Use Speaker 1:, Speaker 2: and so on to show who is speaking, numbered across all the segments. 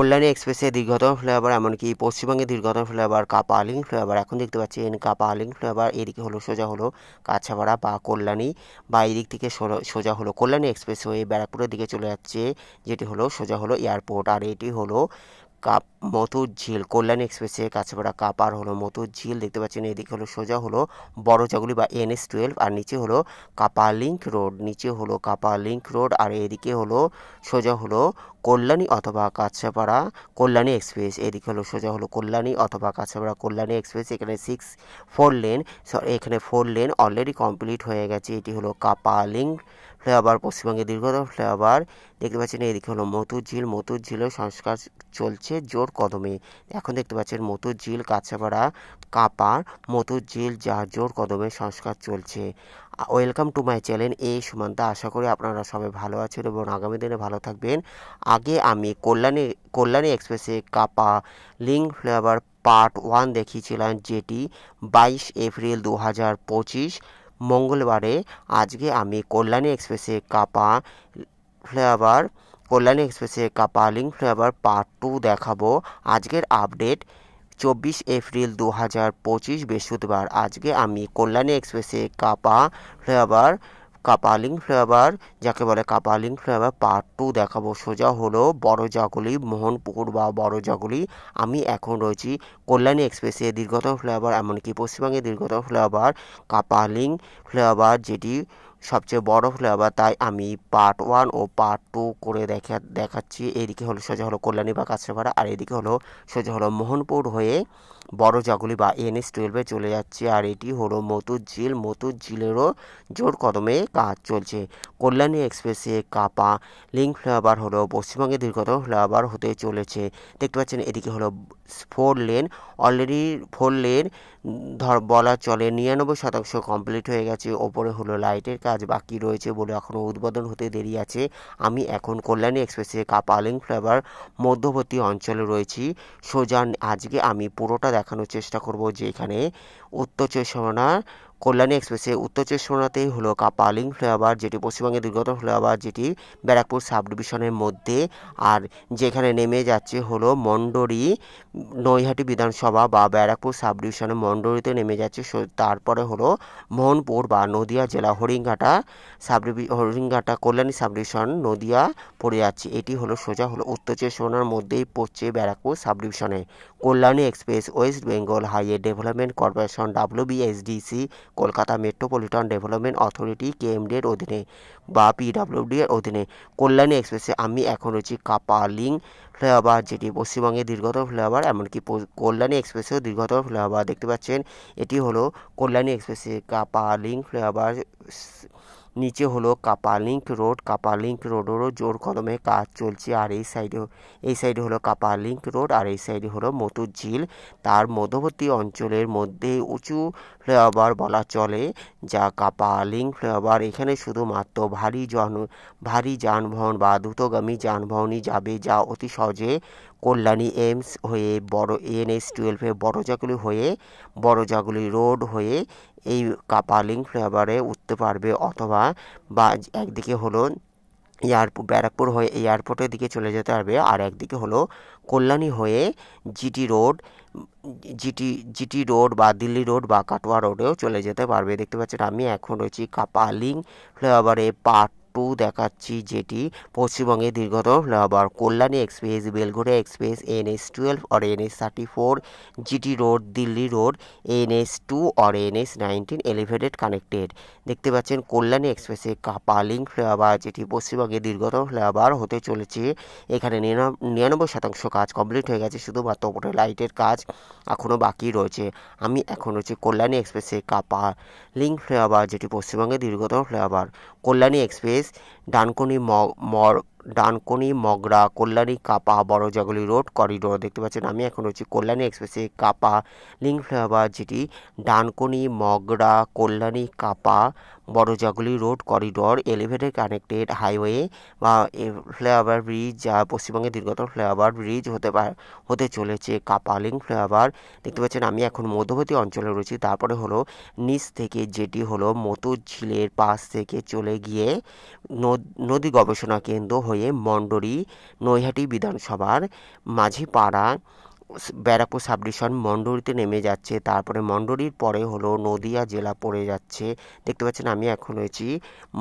Speaker 1: কল্যাণী এক্সপ্রেসের দীর্ঘতম ফ্লাইওভার, এমনকি পশ্চিমবঙ্গের দীর্ঘতম ফ্লাইওভার কাপালিং ফ্লাইওভার। এখন দেখতে পাচ্ছেন কাপালিং ফ্লাইওভার, এদিকে হলো সোজা হলো কাছাপাড়া বা কল্যাণী, বা এদিক থেকে সোজা হলো কল্যাণী এক্সপ্রেস হয়ে ব্যারাকপুরের দিকে চলে যাচ্ছে, যেটি হলো সোজা হলো এয়ারপোর্ট। আর এটি হলো মতুর ঝিল, কল্যাণী এক্সপ্রেসের কাছাপাড়া কাপার হলো মতুর ঝিল। দেখতে পাচ্ছেন এদিকে হলো সোজা হলো বড় জাগুলি বা NH-12, আর নিচে হলো কাপালিংক রোড, নিচে হলো কাপালিংক রোড। আর এদিকে হলো সোজা হলো কল্যাণী অথবা কাছাপাড়া কল্যাণী এক্সপ্রেস, এদিকে হলো সোজা হলো কল্যাণী অথবা কাছাপাড়া কল্যাণী এক্সপ্রেস। এখানে 4 লেন, এখানে 4 লেন অলরেডি কমপ্লিট হয়ে গেছে। এটি হলো কাপালিংক ফ্লাইওভার, পশ্চিমবঙ্গের দীর্ঘতম ফ্লাইওভার। দেখতে পাচ্ছেন এদিকে হলো মতুর ঝিল, মতুর ঝিলের সংস্কার চলছে জোর কদমে। এখন দেখতে পাচ্ছেন মতুর ঝিল কাছাপাড়া কাপার মতুর ঝিল, যা জোর কদমে সংস্কার চলছে। ওয়েলকাম টু মাই চ্যানেল এ সুমান্তা। আশা করি আপনারা সবাই ভালো আছেন এবং আগামী দিনে ভালো থাকবেন। আগে আমি কল্যাণী এক্সপ্রেসে কাপালিংক ফ্লাইওভার পার্ট 1 দেখিয়েছিলাম, যেটি 22 এপ্রিল 2025 মঙ্গলবারে। আজকে আমি কল্যাণী এক্সপ্রেসে কল্যাণী এক্সপ্রেসে কাপালিংক ফ্লাইওভার পার্ট 2 দেখাবো। আজকের আপডেট 24 এপ্রিল 2025 বৃহস্পতিবার। আজকে আমি কল্যাণী এক্সপ্রেসে কাপালিংক ফ্লাইওভার, যাকে বলে কাপালিংক ফ্লাইওভার পার্ট 2 দেখাবো। সোজা হলো বড় জাগুলি, মোহনপুর বা বড় জাগুলি। আমি এখন রয়েছি কল্যাণী এক্সপ্রেসে দীর্ঘতম ফ্লাইওভার, এমনকি পশ্চিমবঙ্গের দীর্ঘতম ফ্লাইওভার কাপালিংক ফ্লাইওভার, যেটি সবচেয়ে বড় ফ্লাইওভার। তাই আমি পার্ট 1 ও পার্ট 2 করে দেখাচ্ছি। এদিকে হলো সোজা হলো কল্যাণী বা কাছাপাড়া, আর এদিকে হলো সোজা হলো মোহনপুর হয়ে বড় জাগুলি বা NH-12 চলে যাচ্ছে। আর এটি হলো মতুর ঝিল, মতুর ঝিলেরও জোর কদমে কাজ চলছে। কল্যাণী এক্সপ্রেসে কাপালিংক ফ্লাইওভার হলো পশ্চিমবঙ্গের দীর্ঘতম ফ্লাইওভার হতে চলেছে। দেখতে পাচ্ছেন এদিকে হলো 4 লেন, অলরেডি 4 লেন বলা চলে 99% কমপ্লিট হয়ে গেছে। ওপরে হলো লাইটের কাজ বাকি রয়েছে বলে এখনও উদ্বোধন হতে দেরি আছে। আমি এখন কল্যাণী এক্সপ্রেসে কাপালিংক ফ্লাইওভার মধ্যবর্তী অঞ্চলে রয়েছি। সোজা আজকে আমি পুরোটা দেখানোর চেষ্টা করব, যে এখানে উত্তর চব্বিশ পরগনা কল্যাণী এক্সপ্রেসে উত্তর চব্বিশ পরগনাতেই হলো কাপালিংক ফ্লাইওভার, যেটি পশ্চিমবঙ্গের দীর্ঘতম ফ্লাইওভার, যেটি ব্যারাকপুর সাব ডিভিশনের মধ্যে। আর যেখানে নেমে যাচ্ছে হলো মন্ডরি, নৈহাটি বিধানসভা বা ব্যারাকপুর সাব ডিভিশনের মন্ডরিতে নেমে যাচ্ছে। তারপরে হলো মোহনপুর বা নদিয়া জেলা হরিঙ্গাটা কল্যাণী সাব ডিভিশন নদিয়া পড়ে যাচ্ছে। এটি হলো সোজা হলো উত্তর চব্বিশ পরগনার মধ্যেই পড়ছে ব্যারাকপুর সাব ডিভিশনে। Kalyani express West Bengal highway development corporation WBSDC, Kolkata metropolitan development authority KMD এর অধীনে বা PWD এর অধীনে। কল্যাণী এক্সপ্রেসে আমি এখন রয়েছি কাপালিংক ফ্লাইওভার, যেটি পশ্চিমবঙ্গের দীর্ঘতম ফ্লাইওভার, এমনকি কল্যাণী এক্সপ্রেসেও দীর্ঘতম ফ্লাইওভার। দেখতে পাচ্ছেন এটি হলো কল্যাণী এক্সপ্রেসে কাপালিংক ফ্লাইওভার। নিচে হলো কাপালিংক রোড, কাপালিংক রোডেরও জোর কদমে কাজ চলছে। আর এই সাইডে হলো কাপালিংক রোড, আর এই সাইডে হলো মতুর ঝিল। তার মধ্যবর্তী অঞ্চলের মধ্যে উঁচু ফ্লাইওভার বলা চলে, যা কাপালিংক ফ্লাইওভার। এখানে শুধুমাত্র ভারী যানবাহন বা দ্রুতগামী যানবাহনই যাবে, যা অতি সহজে কল্যাণী এমস হয়ে বড় NH-12 বড় জাগুলি হয়ে বড় জাগুলি রোড হয়ে এই কাপালিংক ফ্লাইওভারে উঠতে পারবে, অথবা বা একদিকে হলো ব্যারাকপুর হয়ে এয়ারপোর্টের দিকে চলে যেতে পারবে, আর একদিকে হলো কল্যাণী হয়ে জিটি রোড বা দিল্লি রোড বা কাটোয়া রোডেও চলে যেতে পারবে। দেখতে পাচ্ছেন আমি এখন রয়েছি কাপালিংক ফ্লাইওভারে পার্ট 2 দেখাচ্ছি, যেটি পশ্চিমবঙ্গের দীর্ঘতম flyover. Kalyani express, Belgharia express, NH-12 और NH-34, GT road, Delhi road, NH-2 और NH-19 এলিভেটেড কানেক্টেড। দেখতে পাচ্ছেন কল্যাণী এক্সপ্রেসে কাপালিংক ফ্লাইওভার, যেটি পশ্চিমবঙ্গের দীর্ঘতম ফ্লাইওভার হতে চলেছে। এখানে 99% কাজ কমপ্লিট হয়ে গেছে, শুধুমাত্র ওপরে লাইটের কাজ এখনও বাকি রয়েছে। আমি এখন রয়েছে কল্যাণী এক্সপ্রেসে কাপালিংক ফ্লাইওভার, যেটি পশ্চিমবঙ্গের দীর্ঘতম flyover. Kalyani express Dankuni Magra Kalyani Kapa Barajaguli road corridor. দেখতে পাচ্ছেন আমি এখন রয়েছি কল্যাণী এক্সপ্রেসে কাপালিংক ফ্লাইওভার, যেটি Dankuni Magra Kalyani Kapa Barajaguli road corridor elevated connected highway বা ফ্লাইওভার ব্রিজ, যা পশ্চিমবঙ্গের দীর্ঘতম ফ্লাইওভার ব্রিজ হতে চলেছে কাপালিংক ফ্লাইওভার। দেখতে পাচ্ছেন আমি এখন মধ্যবর্তী অঞ্চলে রয়েছি। তারপরে হলো নিচ থেকে, যেটি হলো মতুর ঝিলের পাশ থেকে চলে গিয়ে নদী গবেষণা কেন্দ্র হয়ে মন্ডরি নৈহাটি বিধানসভার মাঝিপাড়া ব্যারাকপুর সাবডিভিশন মন্ডরিতে নেমে যাচ্ছে। তারপরে মন্ডরির পরে হলো নদিয়া জেলা পড়ে যাচ্ছে। দেখতে পাচ্ছেন আমি এখন রয়েছি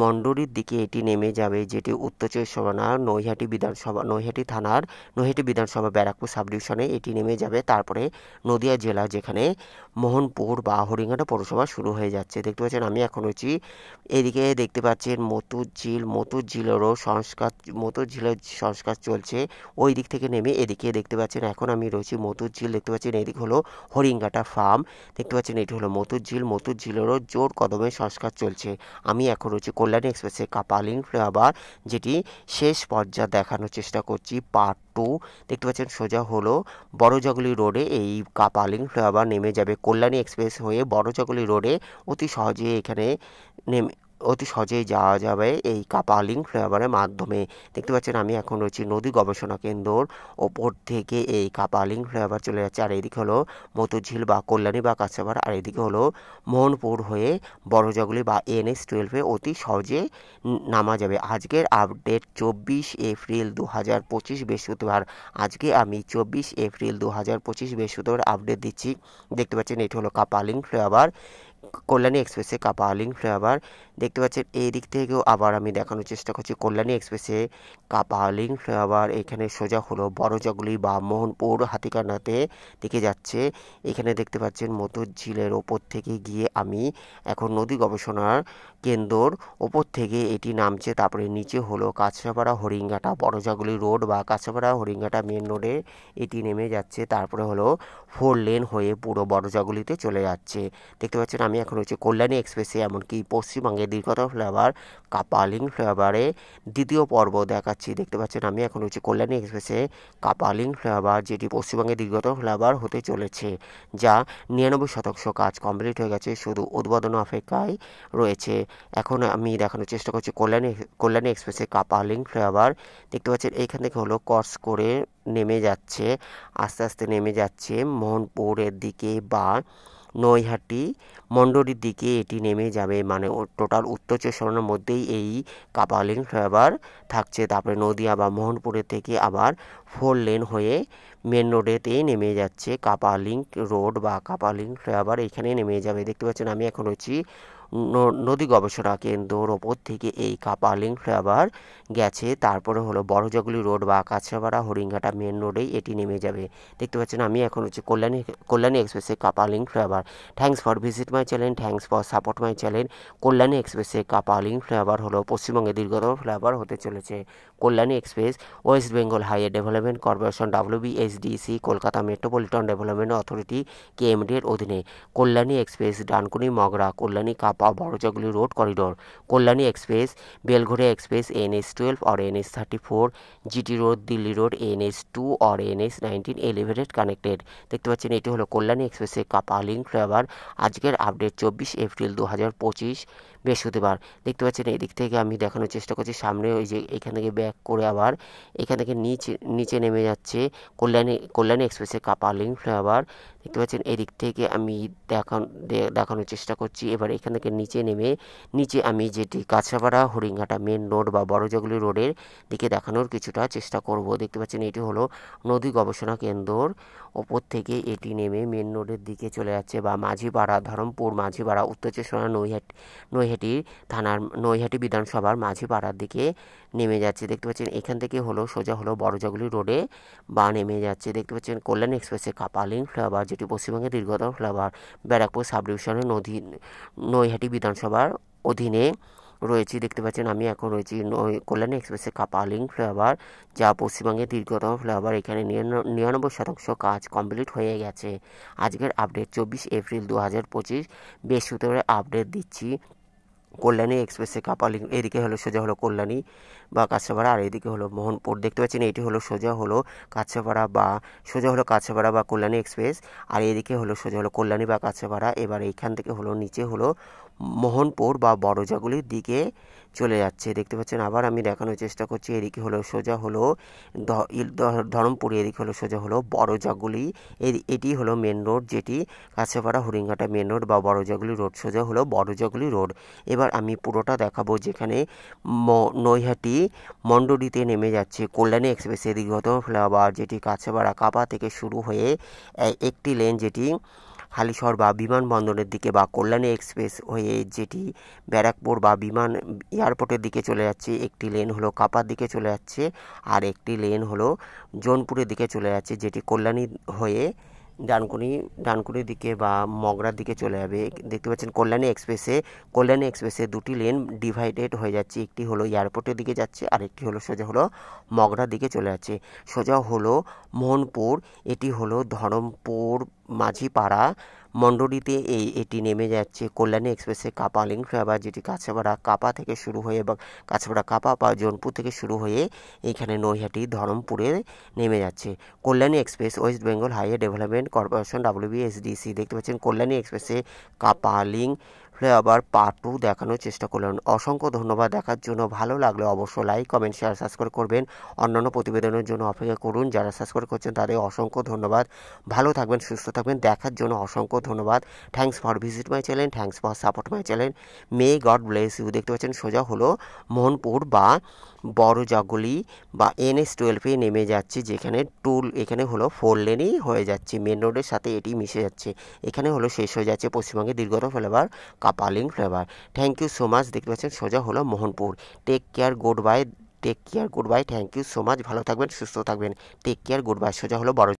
Speaker 1: মন্ডরির দিকে এটি নেমে যাবে, যেটি উত্তর চব্বিশ পরগনা নৈহাটি বিধানসভা নৈহাটি থানার নৈহাটি বিধানসভা ব্যারাকপুর সাবডিভিশনে এটি নেমে যাবে। তারপরে নদিয়া জেলা, যেখানে মোহনপুর বা হরিঙ্গাটা পৌরসভা শুরু হয়ে যাচ্ছে। দেখতে পাচ্ছেন আমি এখন রয়েছি এদিকে দেখতে পাচ্ছেন মতুর ঝিলেরও সংস্কার চলছে। ওই দিক থেকে নেমে এদিকে দেখতে পাচ্ছেন এখন আমি রয়েছি মতুর ঝিল। দেখতে পাচ্ছেন এদিক হলো হরিঙ্গাটা ফার্ম। দেখতে পাচ্ছেন এটি হলো মতুর ঝিলেরও জোর কদমে সংস্কার চলছে। আমি এখন রয়েছি কল্যাণী এক্সপ্রেসে কাপালিং ফ্লাইওভার, যেটি শেষ পর্যায়ে দেখানোর চেষ্টা করছি, পার্ট 2। দেখতে পাচ্ছেন সোজা হলো বড়জগলি রোডে এই কাপালিং ফ্লাইওভার নেমে যাবে। কল্যাণী এক্সপ্রেস হয়ে বড়জগলি রোডে অতি সহজেই যাওয়া যাবে এই কাপালিং ফ্লাইওভারের মাধ্যমে। দেখতে পাচ্ছেন আমি এখন রয়েছি নদী গবেষণা কেন্দ্রর ওপর থেকে এই কাপালিং ফ্লাইওভার চলে যাচ্ছে। আর এদিকে হলো মতুঝিল বা কল্যাণী বা কাছাপাড়া, আর এদিকে হলো মোহনপুর হয়ে বড়জগলি বা NH-12 অতি সহজে নামা যাবে। আজকের আপডেট 24 এপ্রিল 2025 বৃহস্পতিবার। আজকে আমি 24 এপ্রিল 2025 বৃহস্পতিবার আপডেট দিচ্ছি। দেখতে পাচ্ছেন এটি হলো কাপালিং ফ্লাইওভার, কল্যাণী এক্সপ্রেসে কাপালিং ফ্লাইওভার। দেখতে পাচ্ছেন এই দিক থেকেও আবার আমি দেখানোর চেষ্টা করছি কল্যাণী এক্সপ্রেসে কাপালিং ফ্লাইওভার। এখানে সোজা হলো বড়জগলি বা মোহনপুর হাতিকান্নাতে দিকে যাচ্ছে। এখানে দেখতে পাচ্ছেন মতুর ঝিলের ওপর থেকে গিয়ে আমি এখন নদী গবেষণার কেন্দ্রর ওপর থেকে এটি নামছে। তারপরে নিচে হলো কাছড়াপাড়া হরিঙ্গাটা বড়জগলি রোড বা কাছড়াপাড়া হরিঙ্গাটা মেন রোডে এটি নেমে যাচ্ছে। তারপরে হলো 4 লেন হয়ে পুরো বড়জগলিতে চলে যাচ্ছে। দেখতে পাচ্ছেন আমি এখন রয়েছে কল্যাণী এক্সপ্রেসে, এমনকি পশ্চিমবঙ্গের দীর্ঘতম ফ্লাইওভার কাপালিং ফ্লাইওভারে দ্বিতীয় পর্ব দেখাচ্ছি। দেখতে পাচ্ছেন আমি এখন রয়েছে কল্যাণী এক্সপ্রেসে কাপালিং ফ্লাইওভার, যেটি পশ্চিমবঙ্গের দীর্ঘতম ফ্লাইওভার হতে চলেছে, যা 99% কাজ কমপ্লিট হয়ে গেছে, শুধু উদ্বোধন অপেক্ষায় রয়েছে। এখন আমি দেখানোর চেষ্টা করছি কল্যাণী এক্সপ্রেসে কাপালিং ফ্লাইওভার। দেখতে পাচ্ছেন এইখান থেকে হলো ক্রস করে নেমে যাচ্ছে, আস্তে আস্তে নেমে যাচ্ছে মোহনপুরের দিকে বা নৈহাটি মন্ডরির দিকে এটি নেমে যাবে। মানে টোটাল উত্তর চব্বিশ পরগনার মধ্যেই এই কাপালিং ফ্লাইওভার থাকছে। তারপরে নদিয়া বা মোহনপুরের থেকে আবার 4 লেন হয়ে মেন রোডেতেই নেমে যাচ্ছে কাপালিং রোড বা কাপালিং ফ্লাইওভার, এখানে নেমে যাবে। দেখতে পাচ্ছেন আমি এখন রয়েছি নদী গবেষণা কেন্দ্রর ওপর থেকে এই কাপালিং ফ্লাইওভার গেছে। তারপরে হলো বড়জগলি রোড বা কাছড়াপাড়া হরিঙ্গাটা মেন রোডেই এটি নেমে যাবে। দেখতে পাচ্ছেন আমি এখন হচ্ছে কল্যাণী এক্সপ্রেসে কাপালিং flyover. Thanks for visit my channel, thanks for support my channel. Kalyani এক্সপ্রেসে কাপালিং ফ্লাইওভার হলো পশ্চিমবঙ্গের দীর্ঘতম ফ্লাইওভার হতে চলেছে। Kalyani express West Bengal highway development corporation WBSDC Kolkata metropolitan development authority KMD এর অধীনে। Kalyani express Dankuni Magra Kalyani Kapa Barajaguli road corridor. Kalyani express Belgharia express NH-12 और NH-34, GT road Delhi road NH-2 और NH-19 এলিভেটেড কানেক্টেড। দেখতে পাচ্ছেন এটি হলো কল্যাণী এক্সপ্রেসে কাপালিং ফ্লাইওভার। আজকের আপডেট 24 এপ্রিল 2025 বৃহস্পতিবার। দেখতে পাচ্ছেন এদিক থেকে আমি দেখানোর চেষ্টা করছি, সামনে ওই যে এখান থেকে ব্যাক করে আবার এখান থেকে নিচে নেমে যাচ্ছে কল্যাণী এক্সপ্রেসে কাপালিং ফ্লাইওভার। দেখতে পাচ্ছেন এদিক থেকে আমি দেখানোর চেষ্টা করছি। এবার এখান থেকে নিচে আমি যেটি কাছড়াপাড়া হরিঙ্গাটা মেন রোড বা বড়জগলি রোডের দিকে দেখানোর কিছুটা চেষ্টা করব। দেখতে পাচ্ছেন এটি হলো নদী গবেষণা কেন্দ্রর ওপর থেকে এটি নেমে মেন রোডের দিকে চলে যাচ্ছে বা মাঝিপাড়া ধরমপুর মাঝিপাড়া উত্তর চব্বিশ পরগনা নৈহাটি থানার নৈহাটি বিধানসভার মাঝিপাড়ার দিকে নেমে যাচ্ছে। দেখতে পাচ্ছেন এখান থেকে হলো সোজা হলো বড়জগলি রোডে বা নেমে যাচ্ছে। দেখতে পাচ্ছেন কল্যাণী এক্সপ্রেসে কাপালিং ফ্লাইওভার, যেটি পশ্চিমবঙ্গের দীর্ঘতম ফ্লাইওভার ব্যারাকপুর সাবডিভিশনের নৈহাটি বিধানসভার অধীনে রয়েছি। দেখতে পাচ্ছেন আমি এখন রয়েছি কল্যাণী এক্সপ্রেসে কাপালিং ফ্লাইওভার, যা পশ্চিমবঙ্গের দীর্ঘতম ফ্লাইওভার। এখানে 99% কাজ কমপ্লিট হয়ে গেছে। আজকের আপডেট 24 এপ্রিল 2025 বৃহস্পতিবার আপডেট দিচ্ছি। কল্যাণী এক্সপ্রেসে কাপালিং এদিকে হলো সোজা হলো কল্যাণী বা কাছড়াপাড়া, আর এদিকে হলো মোহনপুর। দেখতে পাচ্ছেন এটি হলো সোজা হলো কাছড়াপাড়া বা কল্যাণী এক্সপ্রেস, আর এদিকে হলো সোজা হলো কল্যাণী বা কাছড়াপাড়া। এবার এইখান থেকে হলো নিচে হলো মোহনপুর বা বড়জগলির দিকে চলে যাচ্ছে। দেখতে পাচ্ছেন, আবার আমি দেখানোর চেষ্টা করছি। এদিকে হলো সোজা হলো ধরমপুর, এদিকে হলো সোজা হলো বড়জাগুলি। এটি হলো মেন রোড, যেটি কাছেপাড়া হরিণঘাটা মেন রোড বা বড়জাগুলি রোড। সোজা হলো বড়জাগুলি রোড। এবার আমি পুরোটা দেখাবো, যেখানে নৈহাটি মন্ডরিতে নেমে যাচ্ছে কল্যাণী এক্সপ্রেসের দীর্ঘতম ফ্লাইওভার, যেটি কাছেপাড়া কাপা থেকে শুরু হয়ে একটি লেন, যেটি হালিশহর বা বিমানবন্দরের দিকে বা কল্যাণী এক্সপ্রেস হয়ে যেটি ব্যারাকপুর বা বিমান এয়ারপোর্টের দিকে চলে যাচ্ছে। একটি লেন হলো কাপার দিকে চলে যাচ্ছে, আর একটি লেন হলো জোনপুরের দিকে চলে যাচ্ছে, যেটি কল্যাণী হয়ে ডানকুনির দিকে বা মগরার দিকে চলে যাবে। দেখতে পাচ্ছেন কল্যাণী এক্সপ্রেসে দুটি লেন ডিভাইডেড হয়ে যাচ্ছে। একটি হলো এয়ারপোর্টের দিকে যাচ্ছে, আর একটি হলো সোজা হলো মগরার দিকে চলে যাচ্ছে। সোজা হলো মোহনপুর, এটি হলো ধরমপুর মাঝিপাড়া মন্ডরিতে এটি নেমে যাচ্ছে কল্যাণী এক্সপ্রেসে কাপা লিঙ্ক ফ্লাইওভার, যেটি কাছেপাড়া কাপা থেকে শুরু হয়ে এবং কাছেপাড়া কাপা বা জোনপুর থেকে শুরু হয়ে এইখানে নৈহাটি ধরমপুরে নেমে যাচ্ছে। Kalyani express West Bengal highway development corporation WBSDC। দেখতে পাচ্ছেন কল্যাণী এক্সপ্রেসে কাপা লিঙ্ক ফ্লাইওভার পার্ট 2 দেখানোর চেষ্টা করলাম। অসংখ্য ধন্যবাদ দেখার জন্য। ভালো লাগলে অবশ্যই লাইক, কমেন্ট, শেয়ার, সাবস্ক্রাইব করবেন। অন্যান্য প্রতিবেদনের জন্য অপেক্ষা করুন। যারা সাবস্ক্রাইব করছেন তাদের অসংখ্য ধন্যবাদ। ভালো থাকবেন, সুস্থ থাকবেন। দেখার জন্য অসংখ্য ধন্যবাদ। Thanks for visit my channel, thanks for support my channel. May God bless you. দেখতে পাচ্ছেন সোজা হলো মোহনপুর বা বড়জাগুলি বা NH-12 নেমে যাচ্ছে, যেখানে এখানে হলো 4 লেনই হয়ে যাচ্ছে। মেন রোডের সাথে এটি মিশে যাচ্ছে। এখানে হলো শেষ হয়ে যাচ্ছে পশ্চিমবঙ্গের দীর্ঘতম ফ্লাইওভার কাপা link flyover. Thank you so much. দেখতে পাচ্ছেন সোজা হলো Mohanpur. Take care, good bye. Thank you so much. ভালো থাকবেন, সুস্থ থাকবেন। Take care, good bye. সোজা হলো বড়